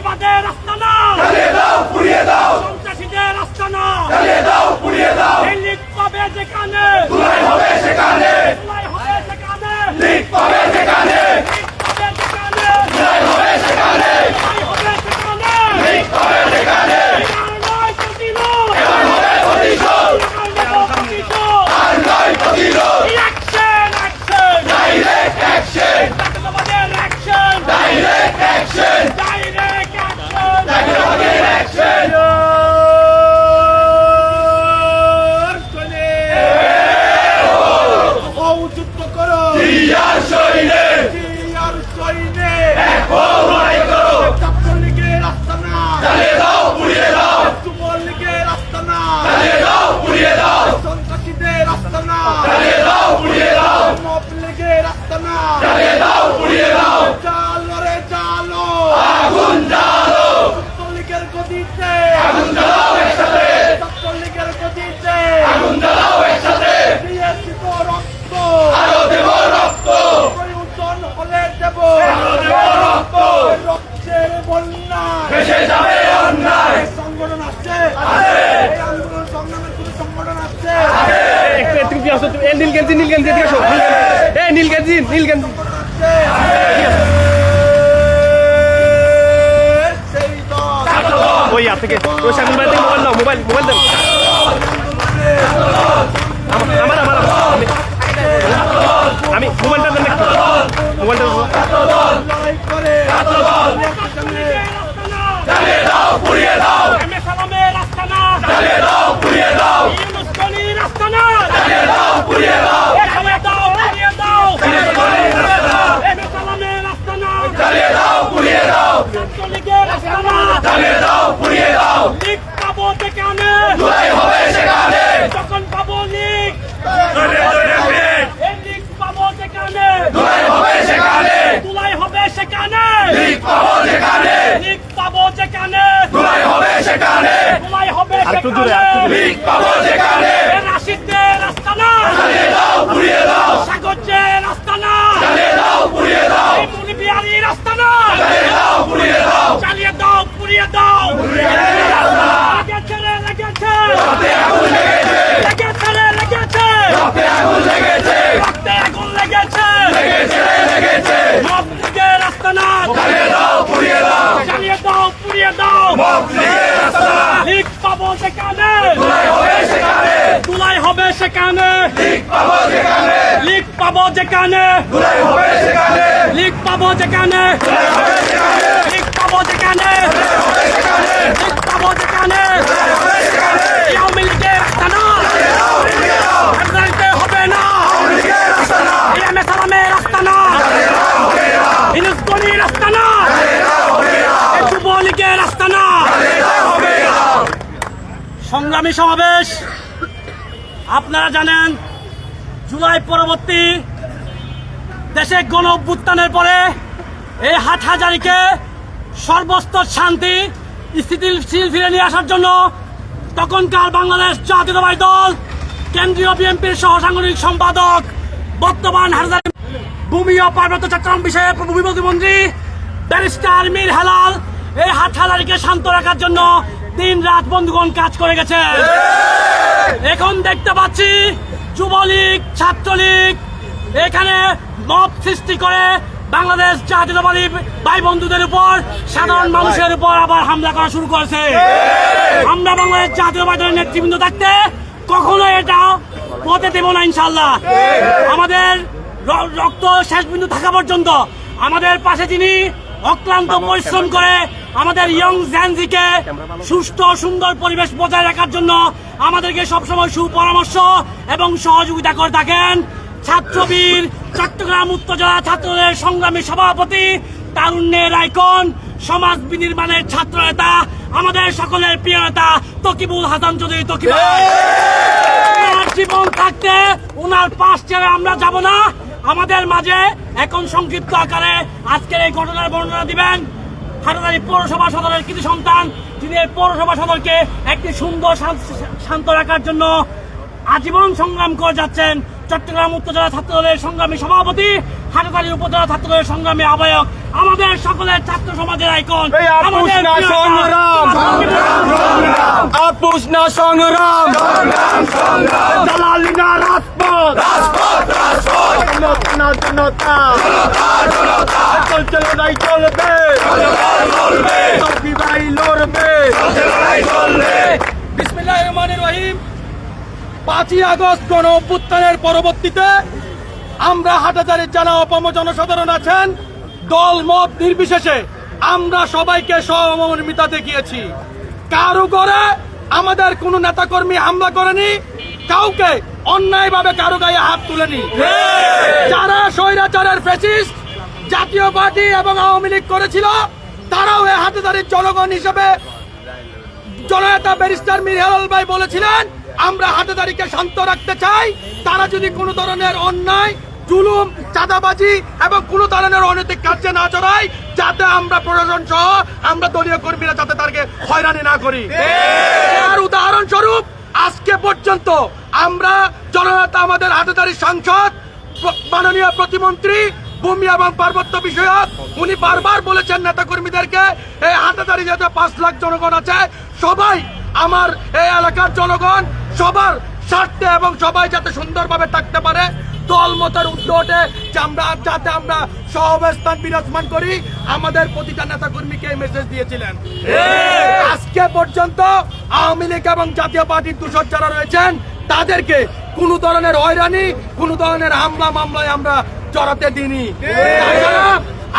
চাঁদাবাদের আস্তানা জ্বালিয়ে দাও, পুড়িয়ে দাও, সন্ত্রাসীদের আস্তানা জ্বালিয়ে দাও, পুড়িয়ে দাও, এই লীগ পাবে যেখানে ধুলাই হবে সেখানে, ধুলাই হবে সেখানে লীগ পাবে সেখানে, লীগ পাবে সেখানে ধুলাই হবে সেখানে, ধুলাই হবে সেখানে লীগ পাবে সেখানে, এবার নয় প্রতিরোধ এবার হবে প্রতিশোধ, আর নয় প্রতিরোধ, অ্যাকশন অ্যাকশন ডাইরেক্ট অ্যাকশন, চাঁদাবাদের action direct action, direct action চাঁদাবাদের অ্যাকশন, যুদ্ধ করো জিয়ার সৈন্যে, আর সৈন্যে এক হও, লড়াই করো, ছাত্রলীগের আস্তানা জ্বালিয়ে দাও, পুড়িয়ে দাও, যুবলীগের আস্তানা জ্বালিয়ে দাও, পুড়িয়ে দাও, সন্ত্রাসীদের আস্তানা জ্বালিয়ে দাও, পুড়িয়ে দাও, মব লীগের আস্তানা জ্বালিয়ে দাও, পুড়িয়ে দাও, জালো রে জালো আগুন জ্বালো, ছাত্রলীগের গদিতে আগুন জ্বালাও একসাথে, ছাত্রলীগের গদিতে আগুন জ্বালাও একসাথে, দিয়েছি তো রক্ত আরো দেব রক্ত, প্রয়োজন হলে দেব দেব রক্ত, রক্তের বন্যা ভেসে যাবে অন্যায়, সংগঠন আছে আছে, এই আন্দোলন সংগ্রামের কোনো সংগঠন আছে তুমি কি আসো নীল গেঞ্জি এদিকে আসো এই নীল গেঞ্জি সেই দল ওই হাত থেকে ওই সামনে মোবাইল থেকে মোবাইল দাও আমার আমি মোবাইলটা দেন মোবাইলটা লড়াই করে জ্বালিয়ে দাও, পুড়িয়ে দাও, সালামের আস্তানা জ্বালিয়ে দাও, পুড়িয়ে দাও, ইউনুস গনির আস্তানা জ্বালিয়ে দাও, পুড়িয়ে দাও, এখানে দাও পুড়িয়ে দাও সালামের আস্তানা জ্বালিয়ে দাও, পুড়িয়ে দাও, ছাত্রলীগের আস্তানা জ্বালিয়ে দাও, পুড়িয়ে দাও, লীগ পাবো যেখানে ধুলাই হবে সেখানে, যখন পাবো লীগ এই লীগ পাবো যেখানে ধুলাই হবে সেখানে, তুলাই হবে সেখানে লীগ পাবো যেখানে, লীগ পাবো যেখানে ধুলাই হবে সেখানে, তুলাই হবে আরেকটু দূরে, সেখানে লীগ পাবো যেখানে, রাশিদদের আস্তানা জ্বালিয়ে দাও, পুড়িয়ে দাও, সাগরদের আস্তানা জ্বালিয়ে দাও, পুড়িয়ে দাও, এই মুনিবিহারীর আস্তানা জ্বালিয়ে দাও, পুড়িয়ে দাও, চালিয়ে দাও পুড়িয়ে দাও লেগেছে, লেগেছে রক্তে আগুন লেগেছে, লেগেছে রক্তে আগুন লেগেছে, রক্তে আগুন লেগেছে লেগেছে, লেগেছে, মব লীগের আস্তানা জ্বালিয়ে দাও, পুড়িয়ে দাও, চালিয়ে দাও পুড়িয়ে দাও মব লীগের আস্তানা, লীগ পাবো সেখানে ধুলাই হবে সেখানে, তুলাই হবে সেখানে লীগ পাবো যেখানে, লীগ পাবো যেখানে ধুলাই হবে সেখানে, লীগ পাবো যেখানে ধুলাই হবে সেখানে, লীগ পাবো যেখানে হবে সেখানে, লীগ পাবো যেখানে হবে সেখানে, আওয়ামী লীগের আস্তানা পুড়িয়ে দাও, রাজধানীতে হবে না লীগের আস্তানা, এমএ সালামের আস্তানা ইউনুস গনির আস্তানা যুবলীগের আস্তানা সংগ্রামী সমাবেশ আপনারা জানেন জুলাই পরবর্তী দেশে গণ অভ্যুত্থানের পরে এই হাটহাজারীকে সর্বস্তর শান্তি স্থিতিশীল ফিরে নিয়ে আসার জন্য তখনকার বাংলাদেশ জাতীয়তাবাদী দল কেন্দ্রীয় বিএনপির সহ সাংগঠনিক সম্পাদক বর্তমান হাটহাজারী ভূমি ও পার্বত্য চট্টগ্রাম বিষয়ে ভূমি প্রতিমন্ত্রী ব্যারিস্টার মীর হেলাল এই হাটহাজারীকে শান্ত রাখার জন্য দিন রাত বন্ধুগণ কাজ করে গেছে। এখন দেখতে পাচ্ছি যুবলীগ ছাত্রলীগ এখানে মব সৃষ্টি করে বাংলাদেশ জাতীয়তাবাদী ভাই বন্ধুদের উপর সাধারণ মানুষের উপর আবার হামলা করা শুরু করেছে। আমরা বাংলাদেশ জাতীয়তাবাদী দলের নেতৃবৃন্দ থাকতে কখনো এটা পথে দেব না ইনশাল্লাহ। আমাদের রক্ত শেষ বিন্দু থাকা পর্যন্ত আমাদের পাশে যিনি অক্লান্ত পরিশ্রম করে আমাদের ইয়ং জেনজিকে সুস্থ সুন্দর পরিবেশ বজায় রাখার জন্য আমাদেরকে সবসময় সুপরামর্শ এবং সহযোগিতা করে থাকেন ছাত্রবীর চট্টগ্রাম উত্তর জেলা ছাত্রদের সংগ্রামী সভাপতি তারুণ্যের আইকন সমাজ বিনির্মাণের ছাত্র নেতা আমাদের সকলের প্রিয় নেতা তকিবুল হাসান চৌধুরী তকিব জীবন থাকতে ওনার পাশ ছেড়ে আমরা যাব না। আমাদের মাঝে এখন সংক্ষিপ্ত আকারে আজকের এই ঘটনার বর্ণনা দিবেন হাটহাজারী পৌরসভা সদরের কৃতি সন্তান, যিনি এই পৌরসভা সদরকে একটি সুন্দর শান্ত রাখার জন্য আজীবন সংগ্রাম করে যাচ্ছেন চট্টগ্রাম উপজেলা ছাত্রদলের সংগ্রামী সভাপতি, হাটাজারি উপজেলা ছাত্রদলের সংগ্রামী আহ্বায়ক, আমাদের সকলের ছাত্র সমাজের আইকন, এই আপোষ আমাদের না প্রিয় সংগ্রাম, আপোষ না সংগ্রাম, দালালি না রাজপথ, জনতা জনতা, চলবে চৌকি ভাই লড়বে। বিসমিল্লাহির রহমানির রহিম। 5ই আগস্ট গণ অভ্যুত্থানের পরবর্তীতে আমরা হাটাজারির যারা অপম জনসাধারণ আছেন, দল মত নির্বিশেষে আমরা সবাইকে সহমর্মিতা দেখিয়েছি। কারো করে আমাদের কোনো নেতাকর্মী হামলা করেনি, কাউকে অন্যায়ভাবে কারো গায়ে হাত তুলেনি। যারা স্বৈরাচারের ফ্যাসিস্ট জাতীয় পার্টি এবং আওয়ামী লীগ করেছিল, তারাও এই হাটাজারির জনগণ হিসেবে জননেতা ব্যারিস্টার মীর হেলাল ভাই বলেছিলেন, আমরা হাটাজারিকে শান্ত রাখতে চাই। তারা যদি কোনো ধরনের অন্যায়, জুলুম, চাঁদাবাজি এবং কোনো ধরনের অনৈতিক কার্যে না জড়ায়, যাতে আমরা প্রশাসন সহ আমরা দলীয় কর্মীরা যাতে তাকে হয়রানি না করি। আর উদাহরণস্বরূপ আজকে পর্যন্ত আমরা জননেতা, আমাদের হাটাজারির সাংসদ, মাননীয় প্রতিমন্ত্রী ভূমি এবং পার্বত্য বিষয়ক, উনি বারবার বলেছেন নেতাকর্মীদেরকে, এই হাটাজারি যাতে 5 লাখ জনগণ আছে, সবাই আমার এই এলাকার জনগণ, সবার স্বার্থে এবং সবাই যাতে সুন্দরভাবে থাকতে পারে, দলমতের উদ্যোগে যাতে আমরা সহাবস্থান বিরাজমান করি, আমাদের প্রতিটা নেতাকর্মীকে এই মেসেজ দিয়েছিলেন। আজকে পর্যন্ত আওয়ামী লীগ এবং জাতীয় পার্টির দূষর যারা রয়েছেন, তাদেরকে কোনো ধরনের হয়রানি, কোনো ধরনের হামলা মামলায় আমরা জড়াতে দিইনি। তাছাড়া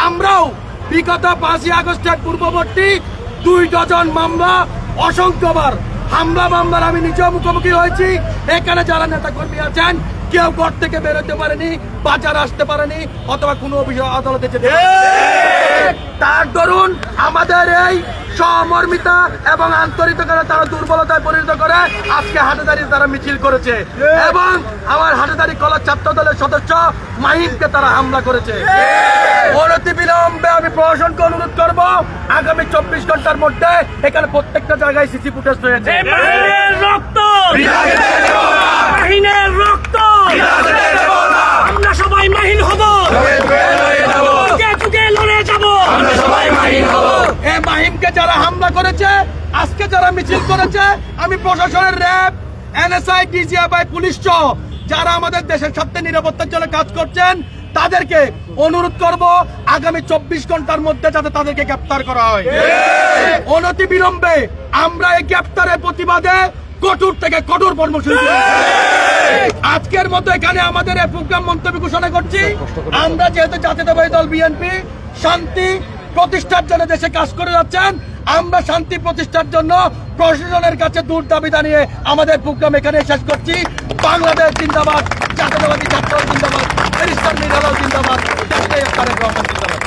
আমরাও বিগত 5ই আগস্টের পূর্ববর্তী 2 ডজন মামলা, অসংখ্যবার হামলা মামলার আমি নিজেও মুখোমুখি হয়েছি। এখানে যারা নেতাকর্মী আছেন, কেউ ঘর থেকে বেরোতে পারেনি, বাজার আসতে পারেনি, অথবা কোনো অভিযোগ আদালতে যেতে পারেনি। তার দরুন আমাদের এই সহমর্মিতা এবং আন্তরিকতা তারা দুর্বলতায় পরিণত করে আজকে হাটাজারি তারা মিছিল করেছে এবং আমার হাটাজারি কলা ছাত্র দলের সদস্য মাহিমকে তারা হামলা করেছে। অনতি বিলম্বে আমি প্রশাসনকে অনুরোধ করব, আগামী 24 ঘন্টার মধ্যে এখানে প্রত্যেকটা জায়গায় সিসি ফুটেজ রয়েছে। রক্ত, মাহিনের রক্ত, আমরা সবাই মাহিন হব, যুগে লড়ে যাব, এই মাহিমকে যারা হামলা করেছে, আজকে যারা মিছিল করেছে, আমি প্রশাসনের র্যাব, এনএসআই, ডিজিএফআই, পুলিশ সহ যারা আমাদের দেশের স্বার্থে নিরাপত্তার জন্য কাজ করছেন, তাদেরকে অনুরোধ করব আগামী 24 ঘন্টার মধ্যে যাতে তাদেরকে গ্রেপ্তার করা হয়। অনতি বিলম্বে আমরা এই গ্রেপ্তারের প্রতিবাদে কঠোর থেকে কঠোর কর্মসূচি আজকের মতো এখানে আমাদের এই প্রোগ্রাম মন্তব্য ঘোষণা করছি। আমরা যেহেতু জাতীয়তাবাদী দল বিএনপি শান্তি প্রতিষ্ঠার জন্য দেশে কাজ করে যাচ্ছেন, আমরা শান্তি প্রতিষ্ঠার জন্য প্রশাসনের কাছে দূর দাবি জানিয়ে আমাদের প্রোগ্রাম এখানে শেষ করছি। বাংলাদেশ জিন্দাবাদ, জাতীয়তাবাদী ছাত্র জিন্দাবাদ, ব্যারিস্টার মীর হেলাল জিন্দাবাদ, জাতীয় তারেক রহমান জিন্দাবাদ।